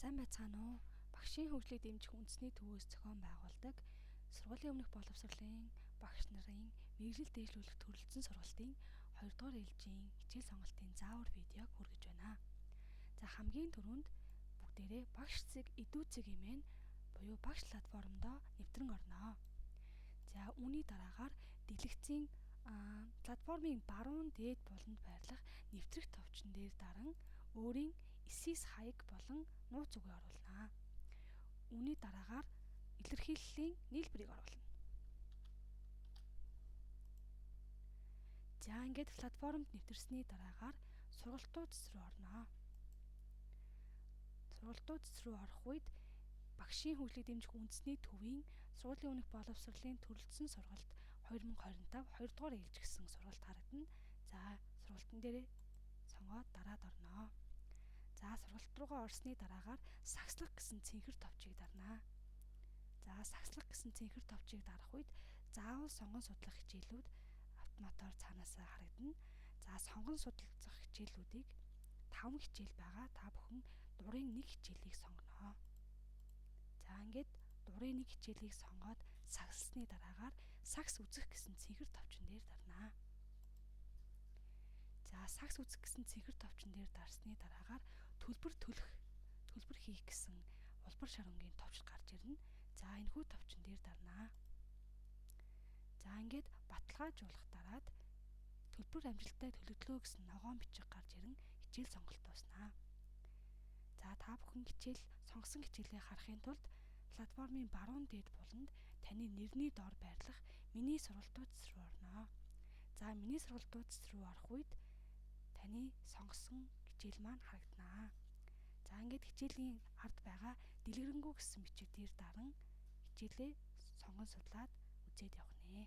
Сайн байцгаана уу? Багшийн хөгжлийг дэмжих үндэсний төвөөс зохион байгуулдаг сургуулийн өмнөх боловсролын багш нарын мэргэжил дэвшлүүлэх төрөлцсөн сургалтын 2 дугаар ээлжийн хичээл сонголтын заавар видеог хүргэж байна. За хамгийн түрүүнд бүгдээрээ багш цэг эдүү цэг хэмээн буюу багш платформдоо нэвтрэн орноо. За үүний дараагаар дэлгэцийн платформын баруун дээд буланд байрлах нэвтрэх товчон дээр даран өөрийн эсэс хаяг болон нууц үгээ оруулнаа. Үүний дараагаар илэрхийллийн нийлбэрийг оруулна. За ингээд платформд нэвтэрсний дараагаар сургалтууд руу орноо. Сургалтууд руу орох үед багшийн хөгжлийг дэмжих үндэсний төвийн сургуулийн өмнөх боловсролын төрөлцсөн сургалт 2025 2 дугаар ээлж гэсэн сургалт харагдана. За сургалтын дээр сонгоод дараад орноо. За сургалт руугаа орсны дараагаар сагслах гэсэн цэнхэр товчийг дарнаа. За сагслах гэсэн цэнхэр товчийг дарах үед заавал сонгон судлах хичээлүүд автоматар цаанаасаа харагдана. За сонгон судлах хичээлүүдийг 5 хичээл байгаа. Та бүхэн дурын 1 хичээлийг сонгоноо. За ингээд дурын 1 хичээлийг сонгоод сагслсны дараагаар сагс үзэх гэсэн цэнхэр товчон дээр дарнаа. За сагс үзэх гэсэн цэнхэр товчон дээр дарсны дараагаар төлбөр хийх гэсэн улбар шарангийн товчид гарч ирнэ. За энэхүү товчон дээр дарнаа. За ингээд баталгаажуулах дараад төлбөр амжилттай төлөгдлөө гэсэн ногоон бичиг гарч ирэн хичээл сонголт дуснаа. За та бүхэн сонгосон хичээлээ харахын тулд платформын баруун дээд буланд таны нэрний доор байрлах миний сургалтууд руу орноо. За миний сургалтууд руу орох үед таны сонгосон хичээл маань харагданаа. За ингээд хичээлийн ард байгаа дэлгэрэнгүй гэсэн бичиг дээр даран хичээлээ сонгон судлаад үзээд явах нэ.